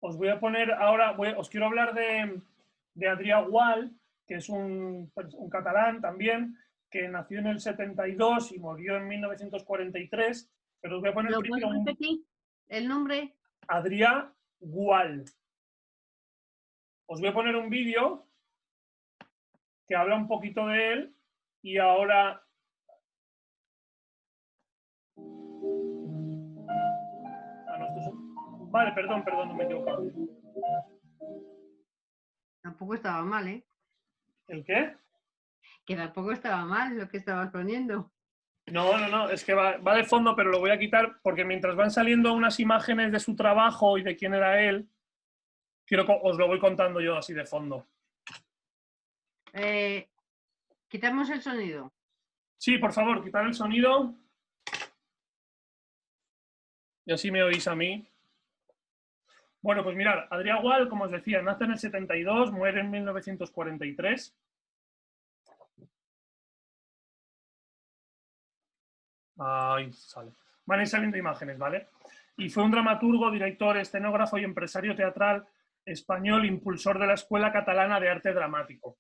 Os voy a poner ahora, os quiero hablar de Adrià Gual, que es un catalán también, que nació en el 72 y murió en 1943, pero os voy a ¿Me poner lo puedes primero repetir? ¿El nombre? Adrià Gual. Os voy a poner un vídeo que habla un poquito de él y ahora... Ah, no, vale, perdón, no me he equivocado. Tampoco estaba mal, ¿eh? ¿El qué? Que tampoco estaba mal lo que estabas poniendo. No, es que va de fondo, pero lo voy a quitar porque mientras van saliendo unas imágenes de su trabajo y de quién era él, os lo voy contando yo así de fondo. Quitamos el sonido. Sí, por favor, quitar el sonido. Y así me oís a mí. Bueno, pues mirad, Adrià Gual, como os decía, nace en el 72, muere en 1943. Ahí sale. Van a ir saliendo imágenes, ¿vale? Y fue un dramaturgo, director, escenógrafo y empresario teatral español, impulsor de la Escuela Catalana de Arte Dramático.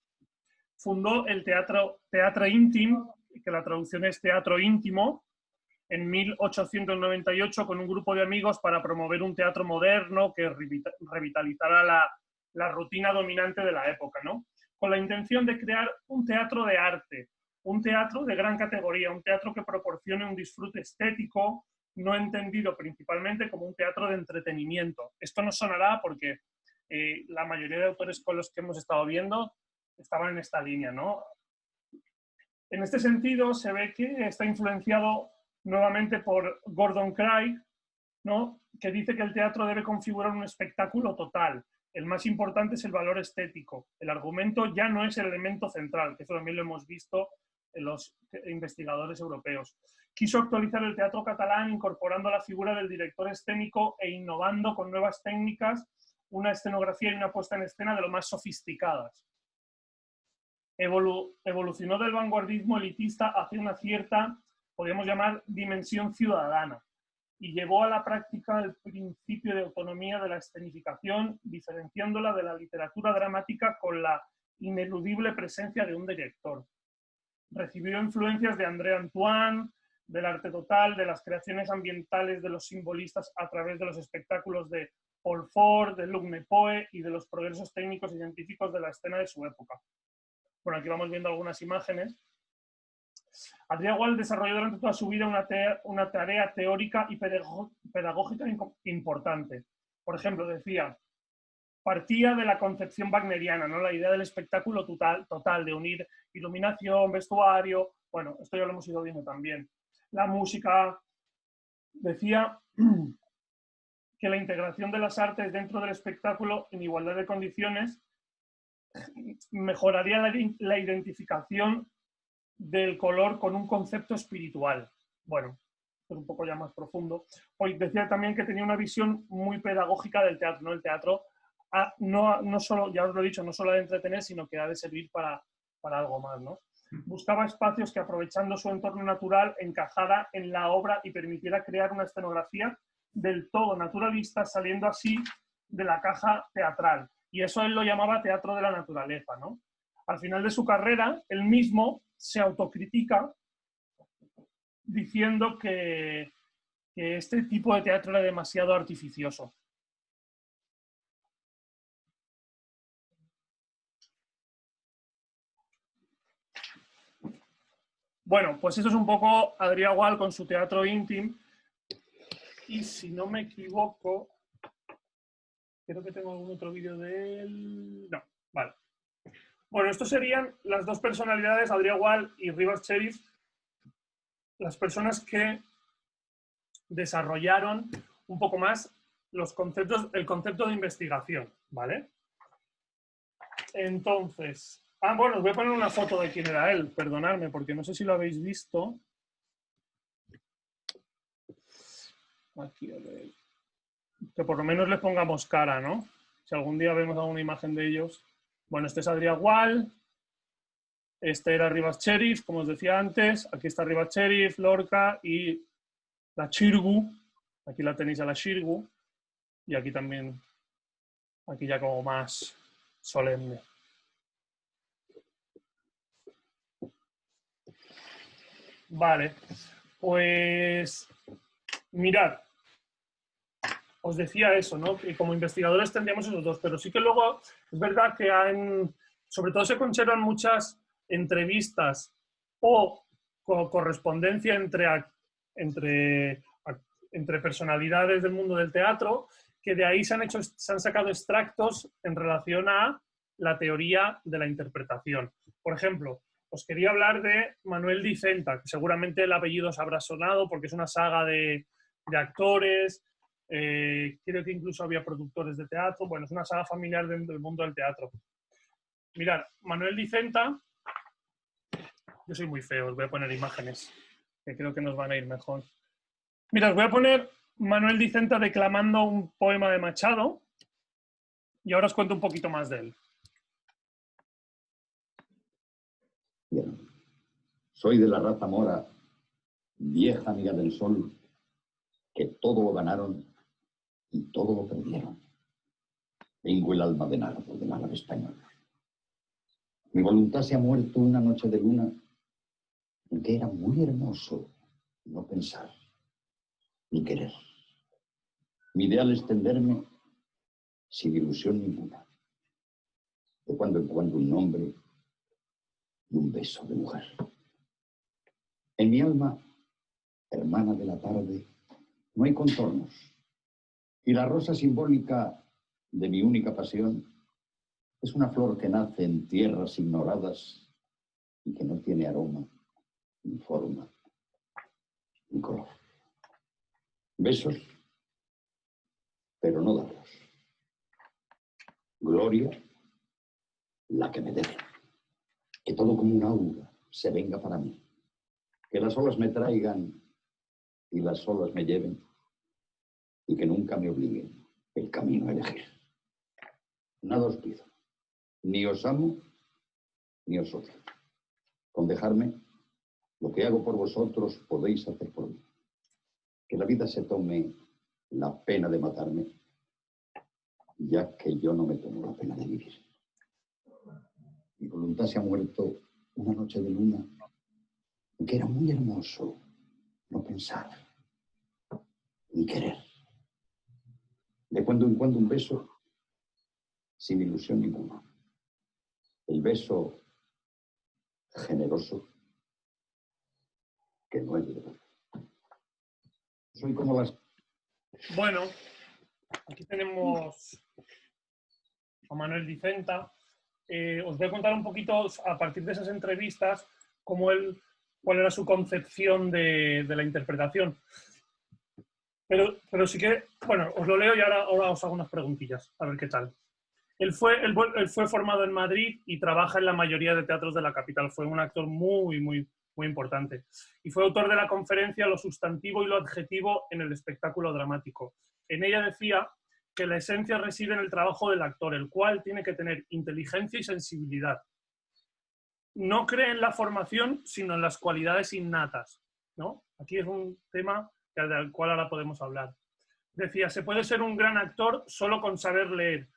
Fundó el Teatre Íntim, que la traducción es teatro íntimo, en 1898 con un grupo de amigos para promover un teatro moderno que revitalizara la rutina dominante de la época, ¿no? Con la intención de crear un teatro de arte, un teatro de gran categoría, un teatro que proporcione un disfrute estético, no entendido principalmente como un teatro de entretenimiento. Esto nos sonará porque la mayoría de autores con los que hemos estado viendo estaban en esta línea, ¿no? En este sentido, se ve que está influenciado nuevamente por Gordon Craig, ¿no? Que dice que el teatro debe configurar un espectáculo total. El más importante es el valor estético. El argumento ya no es el elemento central, que eso también lo hemos visto en los investigadores europeos. Quiso actualizar el teatro catalán incorporando la figura del director escénico e innovando con nuevas técnicas, una escenografía y una puesta en escena de lo más sofisticadas. Evolucionó del vanguardismo elitista hacia una cierta, podríamos llamar, dimensión ciudadana y llevó a la práctica el principio de autonomía de la escenificación, diferenciándola de la literatura dramática con la ineludible presencia de un director. Recibió influencias de André Antoine, del arte total, de las creaciones ambientales de los simbolistas a través de los espectáculos de Paul Fort, de Luc Nepoe y de los progresos técnicos y científicos de la escena de su época. Bueno, aquí vamos viendo algunas imágenes. Adrià Gual desarrolló durante toda su vida una tarea teórica y pedagógica importante. Por ejemplo, decía, partía de la concepción wagneriana, ¿no? La idea del espectáculo total, de unir iluminación, vestuario, bueno, esto ya lo hemos ido viendo también. La música, decía que la integración de las artes dentro del espectáculo en igualdad de condiciones mejoraría la identificación del color con un concepto espiritual. Bueno, es un poco ya más profundo. Hoy decía también que tenía una visión muy pedagógica del teatro, ¿no? El teatro no solo, ya os lo he dicho, no solo ha de entretener, sino que ha de servir para algo más, ¿no? Buscaba espacios que, aprovechando su entorno natural, encajara en la obra y permitiera crear una escenografía del todo naturalista, saliendo así de la caja teatral. Y eso él lo llamaba teatro de la naturaleza, ¿no? Al final de su carrera, él mismo se autocritica diciendo que este tipo de teatro era demasiado artificioso. Bueno, pues eso es un poco Adrià Gual con su teatro íntimo. Y si no me equivoco, creo que tengo algún otro vídeo de él. No, vale. Bueno, estos serían las dos personalidades, Adrià Gual y Rivas Cherif, las personas que desarrollaron un poco más el concepto de investigación, ¿vale? Entonces, bueno, os voy a poner una foto de quién era él, perdonadme, porque no sé si lo habéis visto. Aquí, a ver. Que por lo menos les pongamos cara, ¿no? Si algún día vemos alguna imagen de ellos. Bueno, este es Adrià Gual. Este era Rivas Cherif, como os decía antes. Aquí está Rivas Cherif, Lorca y la Xirgu. Aquí la tenéis a la Xirgu. Y aquí también Aquí ya como más solemne. Vale, pues mirad, os decía eso, ¿no? Que como investigadores tendríamos esos dos, pero sí que luego es verdad que sobre todo se conservan muchas entrevistas o correspondencia entre personalidades del mundo del teatro, que de ahí se han sacado extractos en relación a la teoría de la interpretación. Por ejemplo, os quería hablar de Manuel Dicenta, que seguramente el apellido os habrá sonado porque es una saga de actores, creo que incluso había productores de teatro, bueno, es una saga familiar dentro del mundo del teatro. Mirad, Manuel Dicenta, yo soy muy feo, os voy a poner imágenes, que creo que nos van a ir mejor. Mira, os voy a poner Manuel Dicenta declamando un poema de Machado y ahora os cuento un poquito más de él. Bien. Soy de la raza mora, vieja amiga del sol, que todo lo ganaron y todo lo perdieron. Tengo el alma de nardo del árabe español. Mi voluntad se ha muerto una noche de luna, en que era muy hermoso no pensar ni querer. Mi ideal es tenderme sin ilusión ninguna. De cuando en cuando un nombre y un beso de mujer. En mi alma, hermana de la tarde, no hay contornos. Y la rosa simbólica de mi única pasión es una flor que nace en tierras ignoradas y que no tiene aroma, ni forma, ni color. Besos, pero no darlos. Gloria, la que me dejen. Que todo como una aura se venga para mí. Que las olas me traigan y las olas me lleven y que nunca me obliguen el camino a elegir. Nada os pido, ni os amo, ni os odio. Con dejarme, lo que hago por vosotros podéis hacer por mí. Que la vida se tome la pena de matarme, ya que yo no me tomo la pena de vivir. Mi voluntad se ha muerto una noche de luna, en que era muy hermoso no pensar ni querer. De cuando en cuando un beso sin ilusión ninguna. El beso generoso que no es de verdad. Soy como las... Bueno, aquí tenemos a Manuel Dicenta. Os voy a contar un poquito, a partir de esas entrevistas, cuál era su concepción de la interpretación. Pero sí que, bueno, os lo leo y ahora os hago unas preguntillas, a ver qué tal. Él fue formado en Madrid y trabaja en la mayoría de teatros de la capital. Fue un actor muy, muy, muy importante. Y fue autor de la conferencia Lo sustantivo y lo adjetivo en el espectáculo dramático. En ella decía que la esencia reside en el trabajo del actor, el cual tiene que tener inteligencia y sensibilidad. No cree en la formación, sino en las cualidades innatas, ¿no? Aquí es un tema del cual ahora podemos hablar. Decía, se puede ser un gran actor solo con saber leer,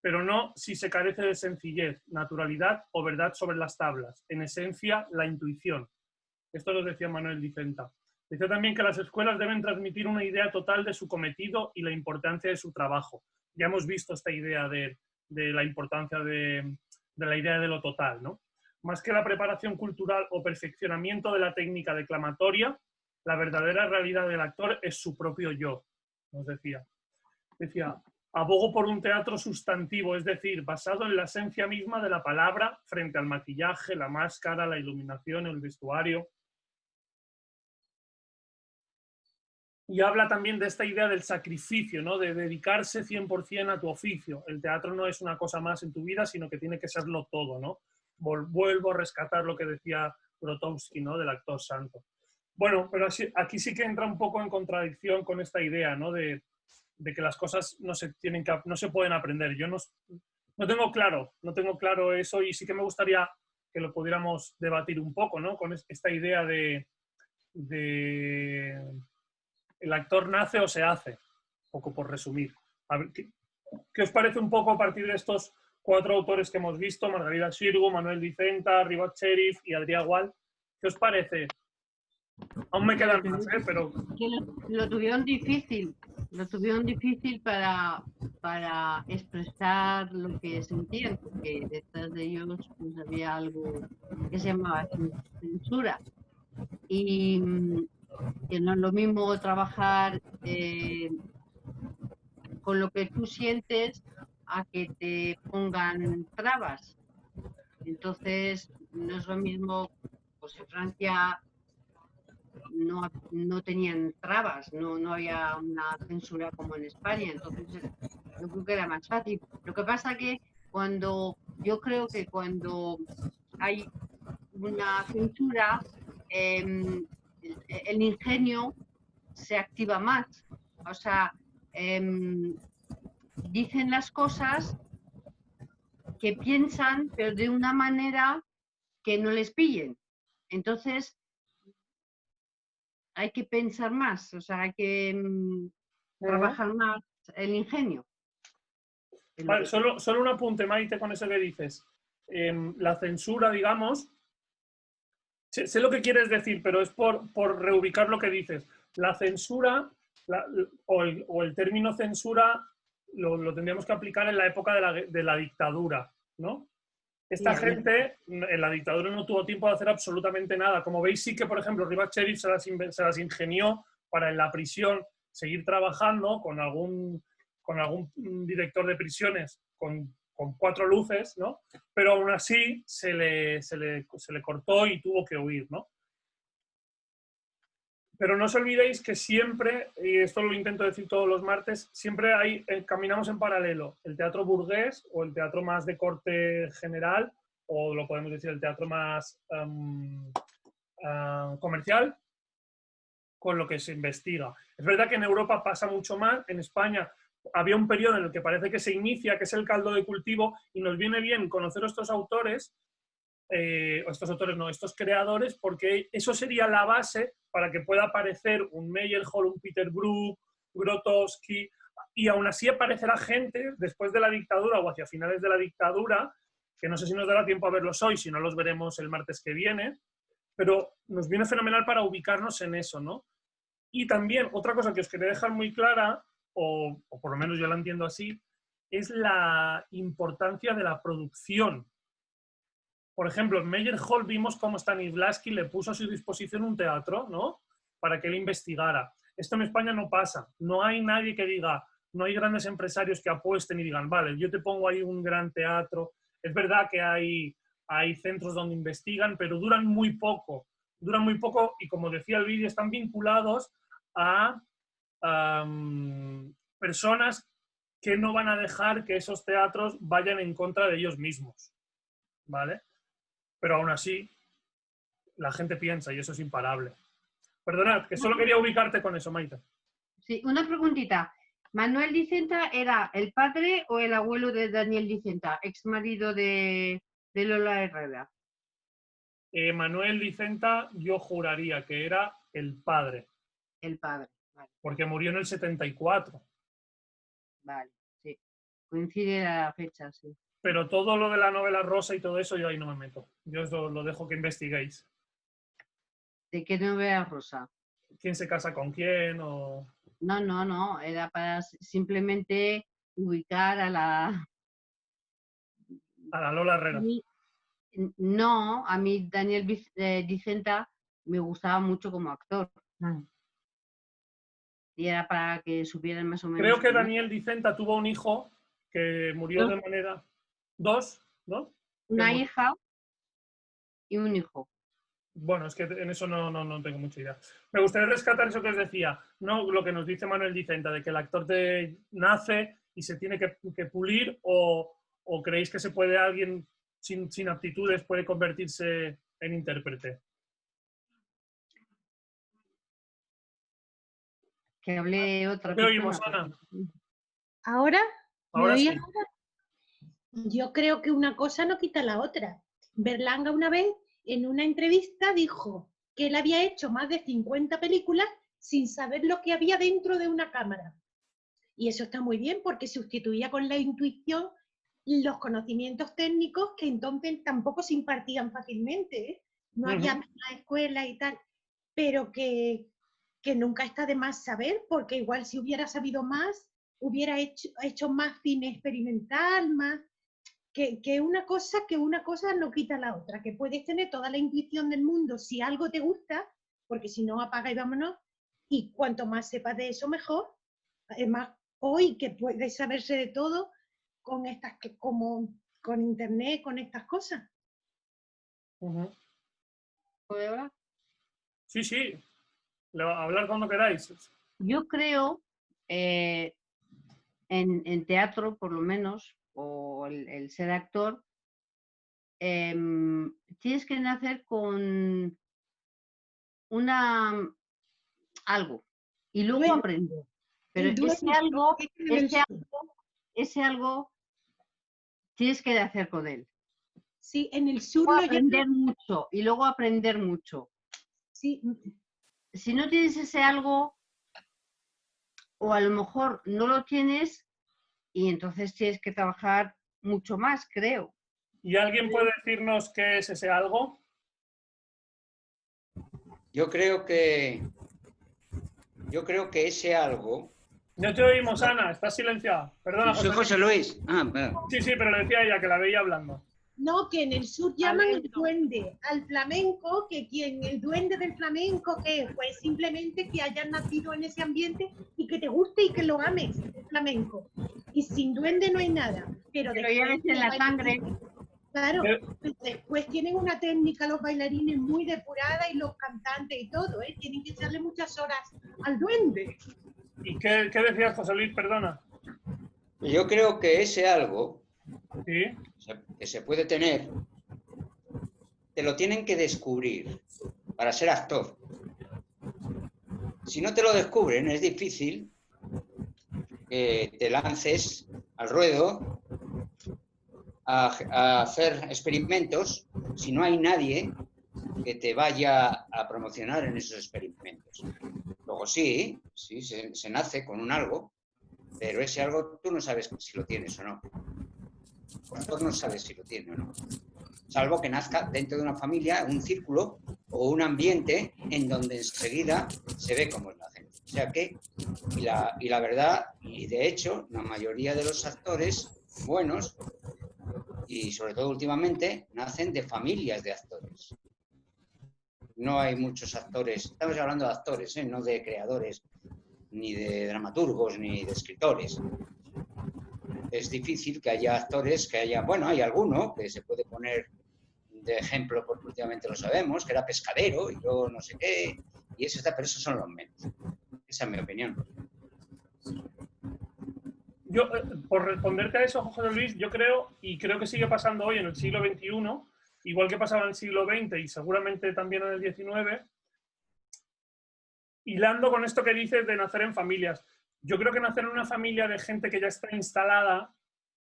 pero no si se carece de sencillez, naturalidad o verdad sobre las tablas. En esencia, la intuición. Esto lo decía Manuel Dicenta. Decía también que las escuelas deben transmitir una idea total de su cometido y la importancia de su trabajo. Ya hemos visto esta idea de la importancia de la idea de lo total, ¿no? Más que la preparación cultural o perfeccionamiento de la técnica declamatoria, la verdadera realidad del actor es su propio yo, nos decía. Decía, abogo por un teatro sustantivo, es decir, basado en la esencia misma de la palabra frente al maquillaje, la máscara, la iluminación, el vestuario. Y habla también de esta idea del sacrificio, ¿no? De dedicarse 100% a tu oficio. El teatro no es una cosa más en tu vida, sino que tiene que serlo todo, ¿no? Vuelvo a rescatar lo que decía Grotowski, ¿no? Del actor santo. Bueno, pero aquí sí que entra un poco en contradicción con esta idea, ¿no? De que las cosas no se pueden aprender. Yo no tengo claro eso y sí que me gustaría que lo pudiéramos debatir un poco, ¿no? Con esta idea de el actor nace o se hace, un poco por resumir. A ver, ¿Qué os parece un poco a partir de estos 4 autores que hemos visto? Margarida Xirgu, Manuel Dicenta, Ribot Cherif y Adrià Gual. ¿Qué os parece? Aún me quedan más, pero... Que lo tuvieron difícil para expresar lo que sentían, porque detrás de ellos pues, había algo que se llamaba censura. Y que no es lo mismo trabajar con lo que tú sientes a que te pongan trabas. Entonces, no es lo mismo, pues en Francia no tenían trabas, no había una censura como en España, entonces yo creo que era más fácil. Lo que pasa que yo creo que cuando hay una censura, el ingenio se activa más. O sea, dicen las cosas que piensan, pero de una manera que no les pillen. Entonces, hay que pensar más, o sea, hay que trabajar más el ingenio. Vale, solo un apunte, Maite, con eso que dices. La censura, digamos, sé lo que quieres decir, pero es por reubicar lo que dices. La censura o el término censura lo tendríamos que aplicar en la época de la dictadura, ¿no? Esta gente en la dictadura no tuvo tiempo de hacer absolutamente nada. Como veis, sí que, por ejemplo, Ribot Cherif se las ingenió para en la prisión seguir trabajando con algún director de prisiones con 4 luces, ¿no? Pero aún así se le cortó y tuvo que huir, ¿no? Pero no os olvidéis que siempre, y esto lo intento decir todos los martes, siempre caminamos en paralelo el teatro burgués o el teatro más de corte general, o lo podemos decir el teatro más comercial, con lo que se investiga. Es verdad que en Europa pasa mucho más, en España había un periodo en el que parece que se inicia, que es el caldo de cultivo, y nos viene bien conocer a estos autores, estos creadores, porque eso sería la base para que pueda aparecer un Meyerhold, un Peter Brook, Grotowski, y aún así aparecerá gente después de la dictadura o hacia finales de la dictadura, que no sé si nos dará tiempo a verlos hoy, si no los veremos el martes que viene, pero nos viene fenomenal para ubicarnos en eso, ¿no? Y también, otra cosa que os quería dejar muy clara, o por lo menos yo la entiendo así, es la importancia de la producción. Por ejemplo, en Meyerhold vimos cómo Stanislavski le puso a su disposición un teatro, ¿no? Para que él investigara. Esto en España no pasa. No hay nadie que diga, no hay grandes empresarios que apuesten y digan, vale, yo te pongo ahí un gran teatro. Es verdad que hay centros donde investigan, pero duran muy poco. Duran muy poco y, como decía el vídeo, están vinculados a personas que no van a dejar que esos teatros vayan en contra de ellos mismos, ¿vale? Pero aún así, la gente piensa y eso es imparable. Perdonad, que solo quería ubicarte con eso, Maite. Sí, una preguntita. ¿Manuel Dicenta era el padre o el abuelo de Daniel Dicenta, ex marido de Lola Herrera? Manuel Dicenta, yo juraría que era el padre. El padre, vale. Porque murió en el 74. Vale, sí. Coincide la fecha, sí. Pero todo lo de la novela rosa y todo eso, yo ahí no me meto. Yo os lo dejo que investiguéis. ¿De qué novela rosa? ¿Quién se casa con quién? O... No. Era para simplemente ubicar a la... A la Lola Herrera. No, a mí Daniel Dicenta me gustaba mucho como actor. Y era para que supieran más o menos... Creo que Daniel Dicenta tuvo un hijo que murió de manera... ¿Dos? ¿No? Una hija y un hijo. Bueno, es que en eso no tengo mucha idea. Me gustaría rescatar eso que os decía, no lo que nos dice Manuel Dicenta, de que el actor nace y se tiene que pulir, o creéis que se puede alguien sin aptitudes puede convertirse en intérprete. Que hable otra ¿Qué oímos, Ana? ¿Ahora? Ahora sí. Yo creo que una cosa no quita la otra. Berlanga una vez en una entrevista dijo que él había hecho más de 50 películas sin saber lo que había dentro de una cámara. Y eso está muy bien porque sustituía con la intuición los conocimientos técnicos que entonces tampoco se impartían fácilmente, ¿eh? No había una escuela y tal, pero que nunca está de más saber, porque igual si hubiera sabido más, hubiera hecho más cine experimental, más que una cosa no quita la otra, que puedes tener toda la intuición del mundo si algo te gusta, porque si no apaga y vámonos, y cuanto más sepas de eso mejor. Además, hoy que puedes saberse de todo con estas como con internet, con estas cosas. ¿Puedo hablar? Sí, sí, hablar cuando queráis. Yo creo, en teatro por lo menos, o el ser actor, tienes que nacer con algo y luego aprender. Pero ese algo tienes que hacer con él. Sí, en el sur Luego aprender mucho y luego aprender mucho. Sí. Si no tienes ese algo, o a lo mejor no lo tienes, y entonces tienes que trabajar mucho más, creo. ¿Y alguien puede decirnos qué es ese algo? Yo creo que ese algo... No te oímos, Ana, estás silenciada. Perdona, Soy José Luis. Sí, sí, pero le decía ella que la veía hablando. No, que en el sur llaman el duende al flamenco, que el duende del flamenco, que pues simplemente que hayas nacido en ese ambiente y que te guste y que lo ames, el flamenco. Y sin duende no hay nada. Pero lo lleves en la sangre. Claro, después tienen una técnica los bailarines muy depurada y los cantantes y todo, ¿eh? Tienen que echarle muchas horas al duende. ¿Y qué decías, José Luis? Perdona. Yo creo que ese algo, ¿sí?, que se puede tener, te lo tienen que descubrir para ser actor. Si no te lo descubren, es difícil que te lances al ruedo a hacer experimentos si no hay nadie que te vaya a promocionar en esos experimentos. Luego sí, se nace con un algo, pero ese algo tú no sabes si lo tienes o no. El actor no sabe si lo tiene o no. Salvo que nazca dentro de una familia, un círculo o un ambiente en donde enseguida se ve cómo es la gente. O sea que, y la verdad, y de hecho, la mayoría de los actores buenos, y sobre todo últimamente, nacen de familias de actores. No hay muchos actores, estamos hablando de actores, no de creadores, ni de dramaturgos, ni de escritores. Es difícil que haya actores bueno, hay alguno que se puede poner de ejemplo porque últimamente lo sabemos, que era pescadero y yo no sé qué, y pero esos son los menos. Esa es mi opinión. Yo, por responderte a eso, José Luis, yo creo, y creo que sigue pasando hoy en el siglo XXI, igual que pasaba en el siglo XX y seguramente también en el XIX, hilando con esto que dices de nacer en familias. Yo creo que nacer en una familia de gente que ya está instalada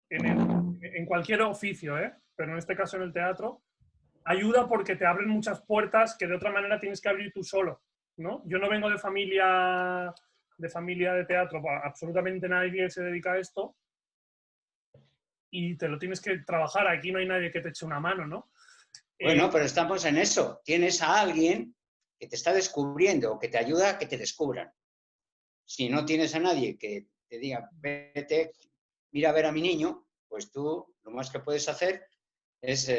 en cualquier oficio, pero en este caso en el teatro, ayuda porque te abren muchas puertas que de otra manera tienes que abrir tú solo, ¿no? Yo no vengo de familia de teatro, absolutamente nadie se dedica a esto y te lo tienes que trabajar. Aquí no hay nadie que te eche una mano, ¿no? Bueno, pero estamos en eso. Tienes a alguien que te está descubriendo o que te ayuda a que te descubran. Si no tienes a nadie que te diga, vete, mira a ver a mi niño, pues tú lo más que puedes hacer es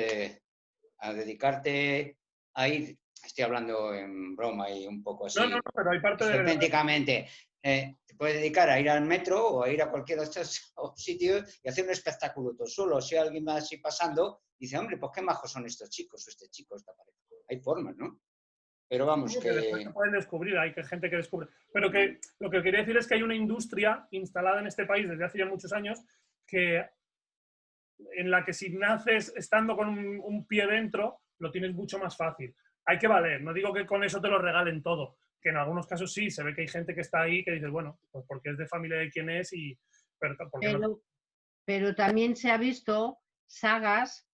a dedicarte a ir, estoy hablando en broma y un poco así, no, pero hay parte auténticamente, te puedes dedicar a ir al metro o a ir a cualquier de estos sitios y hacer un espectáculo tú solo. Si alguien va así pasando, dice, hombre, pues qué majos son estos chicos o este chico, esta pareja. Hay formas, ¿no? Pero vamos, que después se pueden descubrir, hay gente que descubre. Pero que lo que quería decir es que hay una industria instalada en este país desde hace ya muchos años en la que si naces estando con un pie dentro, lo tienes mucho más fácil. Hay que valer, no digo que con eso te lo regalen todo, que en algunos casos sí, se ve que hay gente que está ahí que dices, bueno, pues porque es de familia de quién es y... Pero también se ha visto sagas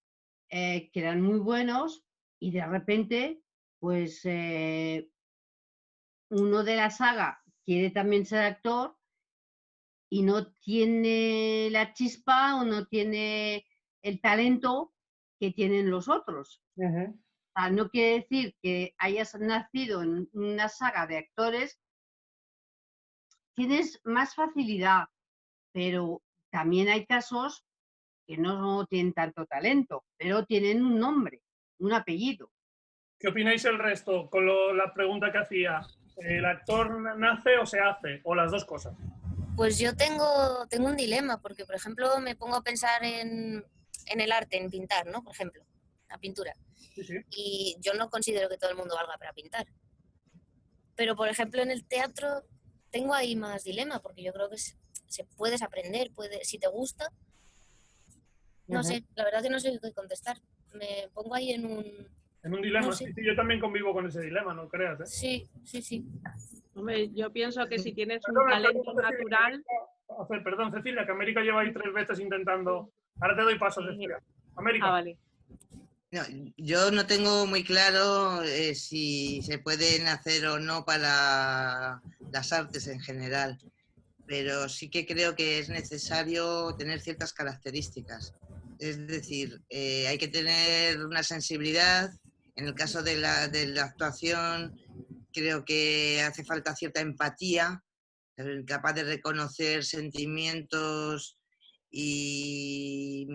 que eran muy buenos y de repente, pues uno de la saga quiere también ser actor y no tiene la chispa o no tiene el talento que tienen los otros. Ujú. O sea, no quiere decir que hayas nacido en una saga de actores, tienes más facilidad, pero también hay casos que no tienen tanto talento, pero tienen un nombre, un apellido. ¿Qué opináis el resto con la pregunta que hacía? ¿El actor nace o se hace? ¿O las dos cosas? Pues yo tengo un dilema, porque, por ejemplo, me pongo a pensar en el arte, en pintar, ¿no? Por ejemplo, la pintura. Sí, sí. Y yo no considero que todo el mundo valga para pintar. Pero, por ejemplo, en el teatro tengo ahí más dilema, porque yo creo que puedes aprender, si te gusta. No Ujú. sé, la verdad que no sé qué contestar. Me pongo ahí en un... En un dilema. No sé. Sí, sí, yo también convivo con ese dilema, no creas, ¿eh? Sí, sí, sí. Hombre, yo pienso que si tienes un Perdona, talento perdón, Cecilia, natural, perdón, Cecilia, que América lleva ahí 3 veces intentando... Ahora te doy paso, Cecilia. América. vale. No, yo no tengo muy claro si se pueden hacer o no para las artes en general, pero sí que creo que es necesario tener ciertas características. Es decir, hay que tener una sensibilidad. En el caso de la actuación, creo que hace falta cierta empatía, ser capaz de reconocer sentimientos y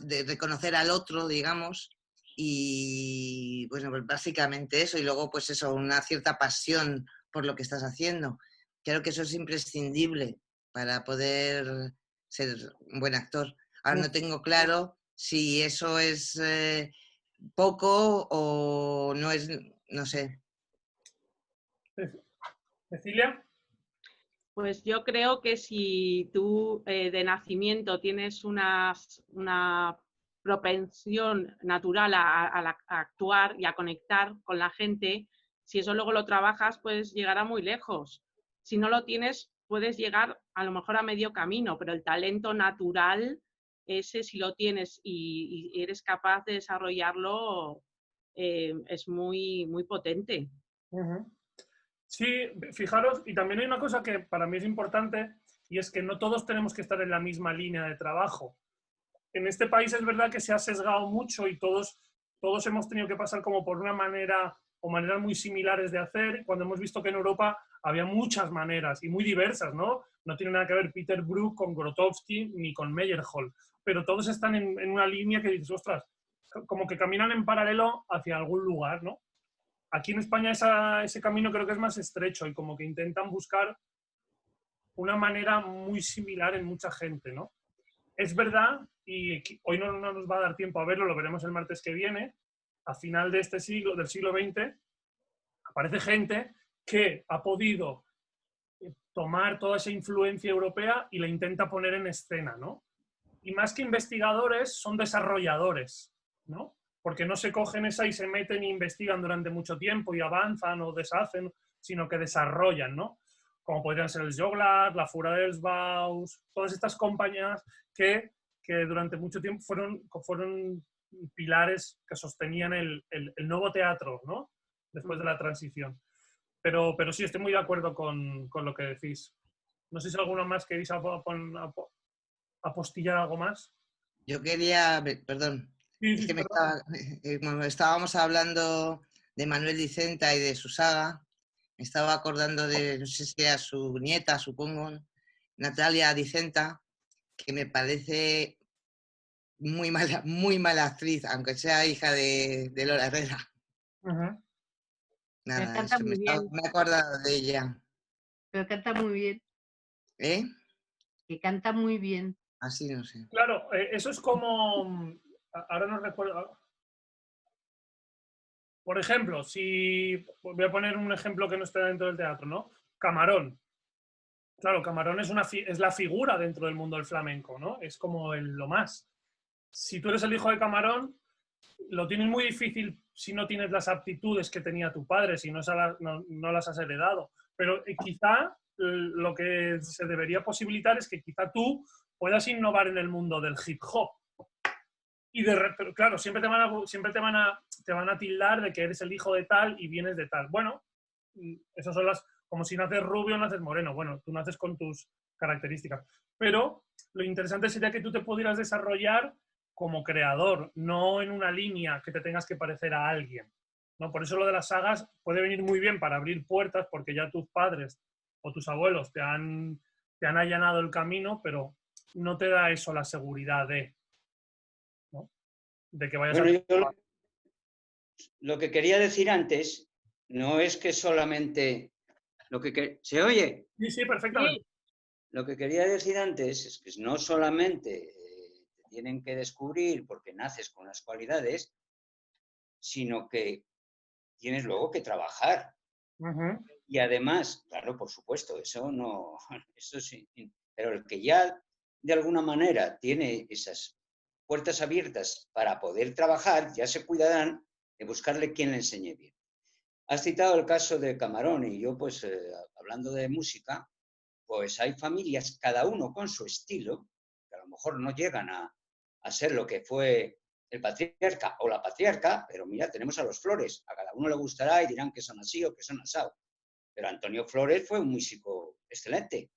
de reconocer al otro, digamos, y bueno, pues básicamente eso, y luego pues eso, una cierta pasión por lo que estás haciendo. Creo que eso es imprescindible para poder ser un buen actor. Ahora no tengo claro si eso es poco o no es, no sé. Cecilia. Pues yo creo que si tú de nacimiento tienes una propensión natural a actuar y a conectar con la gente, si eso luego lo trabajas, puedes llegar a muy lejos. Si no lo tienes, puedes llegar a lo mejor a medio camino, pero el talento natural, ese si lo tienes y eres capaz de desarrollarlo, es muy, muy potente. Uh-huh. Sí, fijaros, y también hay una cosa que para mí es importante, y es que no todos tenemos que estar en la misma línea de trabajo. En este país es verdad que se ha sesgado mucho y todos hemos tenido que pasar como por una manera o maneras muy similares de hacer, cuando hemos visto que en Europa había muchas maneras y muy diversas, ¿no? No tiene nada que ver Peter Brook con Grotowski ni con Meyerhold, pero todos están en una línea que dices, ostras, como que caminan en paralelo hacia algún lugar, ¿no? Aquí en España ese camino creo que es más estrecho y como que intentan buscar una manera muy similar en mucha gente, ¿no? Es verdad, y hoy no nos va a dar tiempo a verlo, lo veremos el martes que viene, a final de este siglo, del siglo XX, aparece gente que ha podido tomar toda esa influencia europea y la intenta poner en escena, ¿no? Y más que investigadores, son desarrolladores, ¿no? Porque no se cogen esa y se meten e investigan durante mucho tiempo y avanzan o deshacen, sino que desarrollan, ¿no? Como podrían ser el Joglar, la Fura dels Baus, todas estas compañías que durante mucho tiempo fueron pilares que sostenían el nuevo teatro, ¿no? Después de la transición. Pero sí, estoy muy de acuerdo con lo que decís. No sé si alguno más queréis apostillar algo más. Yo quería, perdón, Sí, es que perdón. como estábamos hablando de Manuel Dicenta y de su saga, me estaba acordando de, no sé si era su nieta, supongo, Natalia Dicenta, que me parece muy mala actriz, aunque sea hija de Lola Herrera. Uh-huh. Nada, canta eso, muy bien. me he acordado de ella. Pero canta muy bien. ¿Eh? Que canta muy bien. Así no sé. Claro, eso es como... Ahora no recuerdo... Por ejemplo, si... Voy a poner un ejemplo que no esté dentro del teatro, ¿no? Camarón. Claro, Camarón es la figura dentro del mundo del flamenco, ¿no? Es como lo más. Si tú eres el hijo de Camarón, lo tienes muy difícil si no tienes las aptitudes que tenía tu padre, si no las has heredado. Pero quizá lo que se debería posibilitar es que quizá tú puedas innovar en el mundo del hip hop. Pero claro, siempre te van a tildar de que eres el hijo de tal y vienes de tal. Bueno, esas son como si naces rubio o naces moreno. Bueno, tú naces con tus características. Pero lo interesante sería que tú te pudieras desarrollar como creador, no en una línea que te tengas que parecer a alguien, ¿no? Por eso lo de las sagas puede venir muy bien para abrir puertas, porque ya tus padres o tus abuelos te han allanado el camino, pero no te da eso la seguridad de, ¿no? De que vayas Bueno, a... yo lo que quería decir antes no es que solamente ¿Se oye? Sí, sí, perfectamente. Lo que quería decir antes es que no solamente te tienen que descubrir porque naces con las cualidades, sino que tienes luego que trabajar. Uh-huh. Y además, claro, por supuesto, eso no, eso sí, pero el que ya de alguna manera tiene esas puertas abiertas para poder trabajar, ya se cuidarán de buscarle quien le enseñe bien. Has citado el caso de Camarón y yo, pues, hablando de música, pues hay familias, cada uno con su estilo, que a lo mejor no llegan a ser lo que fue el patriarca o la patriarca, pero mira, tenemos a los Flores, a cada uno le gustará y dirán que son así o que son asado. Pero Antonio Flores fue un músico excelente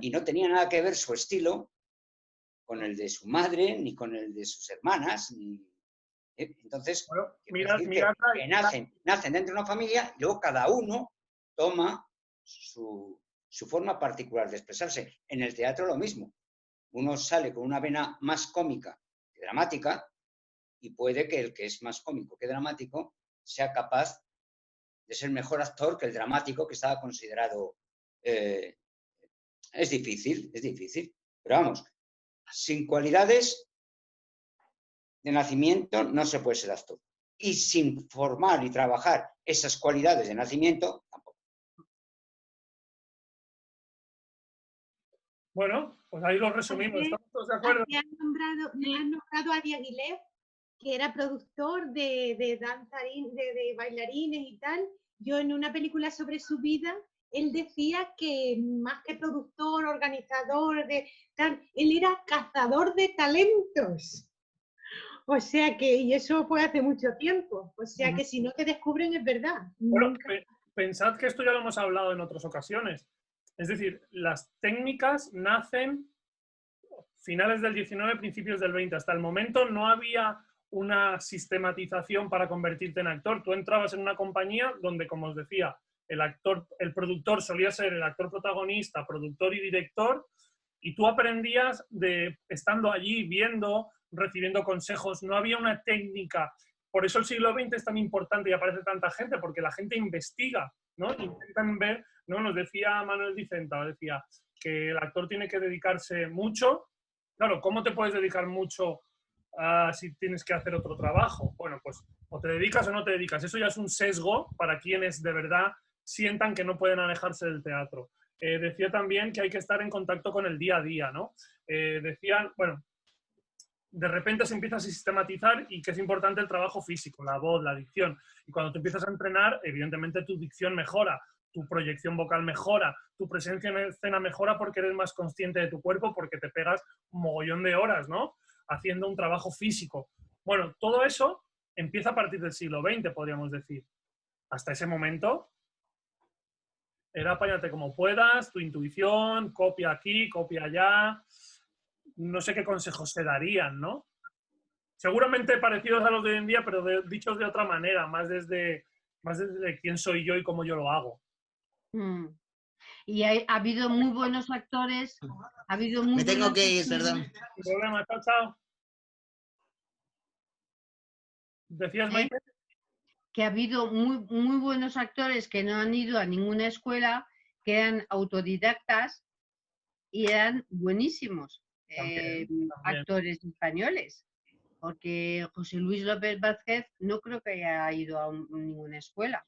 y no tenía nada que ver su estilo con el de su madre, ni con el de sus hermanas, ni... Entonces, bueno, que nacen dentro de una familia y luego cada uno toma su forma particular de expresarse. En el teatro lo mismo. Uno sale con una vena más cómica que dramática y puede que el que es más cómico que dramático sea capaz de ser mejor actor que el dramático que estaba considerado... es difícil, pero vamos, sin cualidades de nacimiento no se puede ser actor. Y sin formar y trabajar esas cualidades de nacimiento, tampoco. Bueno, pues ahí lo resumimos. ¿Estamos todos de acuerdo? Me han nombrado a Adi Aguilera, que era productor de danzarín, de bailarines y tal. Yo en una película sobre su vida, él decía que más que productor, organizador, de tal, él era cazador de talentos. O sea que, y eso fue hace mucho tiempo. O sea que si no te descubren es verdad. Bueno, pensad que esto ya lo hemos hablado en otras ocasiones. Es decir, las técnicas nacen finales del 19, principios del 20. Hasta el momento no había una sistematización para convertirte en actor. Tú entrabas en una compañía donde, como os decía, el productor solía ser el actor protagonista, productor y director, y tú aprendías estando allí, viendo, recibiendo consejos. No había una técnica. Por eso el siglo XX es tan importante y aparece tanta gente, porque la gente investiga, ¿no? Intentan ver, ¿no? Nos decía Manuel Vicenta, decía que el actor tiene que dedicarse mucho. Claro, ¿cómo te puedes dedicar mucho si tienes que hacer otro trabajo? Bueno, pues o te dedicas o no te dedicas. Eso ya es un sesgo para quienes de verdad sientan que no pueden alejarse del teatro. Decía también que hay que estar en contacto con el día a día, ¿no? Decían, bueno, de repente se empieza a sistematizar y que es importante el trabajo físico, la voz, la dicción. Y cuando tú empiezas a entrenar, evidentemente tu dicción mejora, tu proyección vocal mejora, tu presencia en escena mejora porque eres más consciente de tu cuerpo, porque te pegas un mogollón de horas, ¿no? Haciendo un trabajo físico. Bueno, todo eso empieza a partir del siglo XX, podríamos decir. Hasta ese momento era apáñate como puedas, tu intuición, copia aquí, copia allá. No sé qué consejos se darían, ¿no? Seguramente parecidos a los de hoy en día, pero dichos de otra manera, más desde quién soy yo y cómo yo lo hago. Y ha habido muy buenos actores, ha habido muy... Me tengo que ir, perdón. Sin problema, chao, chao. ¿Decías, Maite? Que ha habido muy buenos actores que no han ido a ninguna escuela, que eran autodidactas y eran buenísimos también. Actores españoles. Porque José Luis López Vázquez no creo que haya ido a ninguna escuela.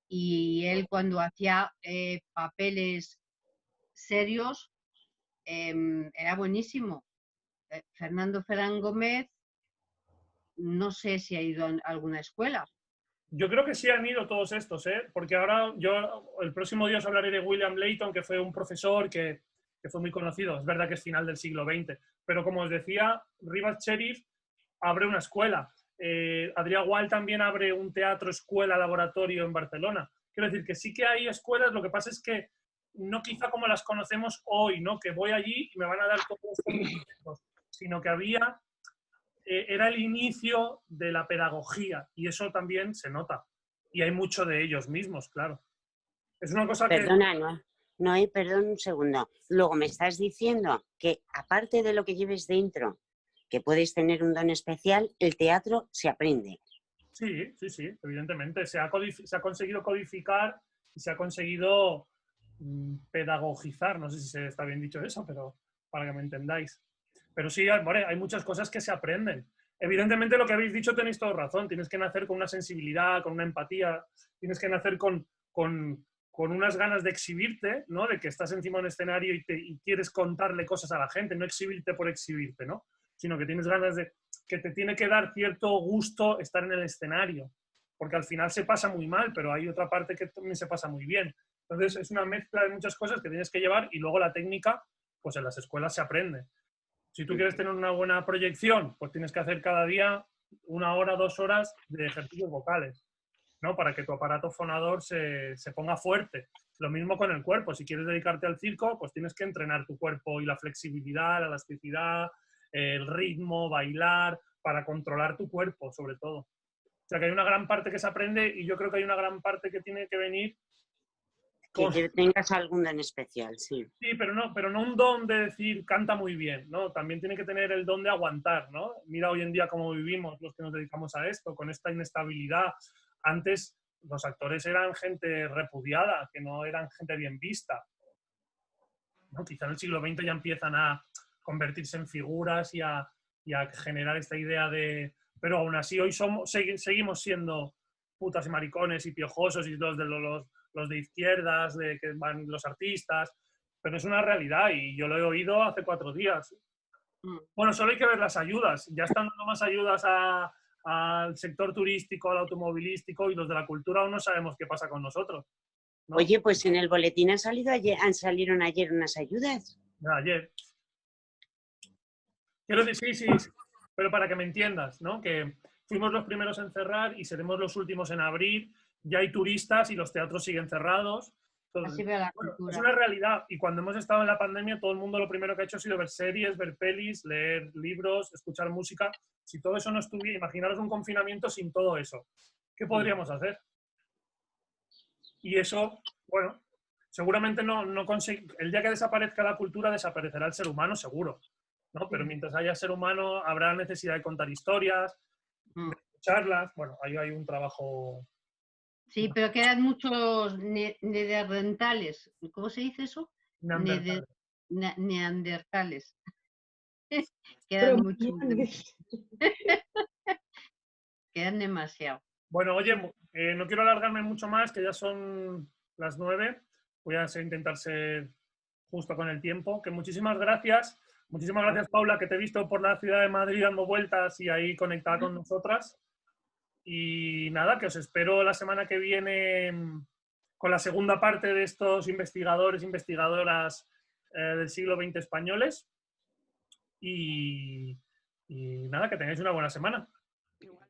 Y él cuando hacía papeles serios era buenísimo. Fernando Ferán Gómez, no sé si ha ido a alguna escuela. Yo creo que sí han ido todos estos, porque ahora el próximo día os hablaré de William Layton, que fue un profesor que fue muy conocido. Es verdad que es final del siglo XX, pero como os decía, Rivas Sheriff abre una escuela. Adrià Gual también abre un teatro, escuela, laboratorio en Barcelona. Quiero decir que sí que hay escuelas, lo que pasa es que no quizá como las conocemos hoy, ¿no? Que voy allí y me van a dar todos estos conocimientos, sino que había, era el inicio de la pedagogía y eso también se nota. Y hay mucho de ellos mismos, claro. Es una cosa que... Perdona, Noé, perdón un segundo. Luego me estás diciendo que aparte de lo que lleves dentro, que puedes tener un don especial, el teatro se aprende. Sí, sí, sí, evidentemente. Se ha conseguido codificar y se ha conseguido pedagogizar. No sé si se está bien dicho eso, pero para que me entendáis. Pero sí, vale, hay muchas cosas que se aprenden. Evidentemente lo que habéis dicho tenéis toda razón. Tienes que nacer con una sensibilidad, con una empatía. Tienes que nacer con unas ganas de exhibirte, ¿no? De que estás encima de un escenario y quieres contarle cosas a la gente, no exhibirte por exhibirte, ¿no? Sino que tienes ganas de... que te tiene que dar cierto gusto estar en el escenario, porque al final se pasa muy mal, pero hay otra parte que también se pasa muy bien. Entonces es una mezcla de muchas cosas que tienes que llevar y luego la técnica, pues en las escuelas se aprende. Si tú quieres tener una buena proyección, pues tienes que hacer cada día 1 hora, 2 horas de ejercicios vocales, ¿no? Para que tu aparato fonador se ponga fuerte. Lo mismo con el cuerpo. Si quieres dedicarte al circo, pues tienes que entrenar tu cuerpo y la flexibilidad, la elasticidad, el ritmo, bailar, para controlar tu cuerpo, sobre todo. O sea, que hay una gran parte que se aprende y yo creo que hay una gran parte que tiene que venir con... Que tengas algún don especial, sí. Sí, pero no un don de decir canta muy bien, ¿no? También tiene que tener el don de aguantar, ¿no? Mira hoy en día cómo vivimos los que nos dedicamos a esto, con esta inestabilidad. Antes los actores eran gente repudiada, que no eran gente bien vista, ¿no? Quizá en el siglo XX ya empiezan a convertirse en figuras y a generar esta idea de... Pero aún así hoy seguimos siendo putas y maricones y piojosos y los de izquierdas, de que van los artistas, pero es una realidad y yo lo he oído hace 4 días. Bueno, solo hay que ver las ayudas. Ya están dando más ayudas al sector turístico, al automovilístico y los de la cultura aún no sabemos qué pasa con nosotros, ¿no? Oye, pues en el boletín salieron ayer unas ayudas. Ayer. Quiero decir, sí, pero para que me entiendas, ¿no? Que fuimos los primeros en cerrar y seremos los últimos en abrir. Ya hay turistas y los teatros siguen cerrados. Entonces, Así ve la bueno, cultura. es una realidad. Y cuando hemos estado en la pandemia, todo el mundo lo primero que ha hecho ha sido ver series, ver pelis, leer libros, escuchar música. Si todo eso no estuviera, imaginaros un confinamiento sin todo eso. ¿Qué podríamos hacer? Y eso, bueno, seguramente no consigue... El día que desaparezca la cultura, desaparecerá el ser humano, seguro, ¿no? Pero mientras haya ser humano, habrá necesidad de contar historias, de escucharlas. Bueno, ahí hay un trabajo... Sí, pero quedan muchos neandertales. ¿Cómo se dice eso? Neandertales. Quedan muchos. Quedan demasiado. Bueno, oye, no quiero alargarme mucho más, que ya son las 9. Voy a intentar ser justo con el tiempo. Que muchísimas gracias. Muchísimas gracias, Paula, que te he visto por la ciudad de Madrid dando vueltas y ahí conectada con nosotras. Y nada, que os espero la semana que viene con la segunda parte de estos investigadores e investigadoras del siglo XX españoles. Y nada, que tengáis una buena semana.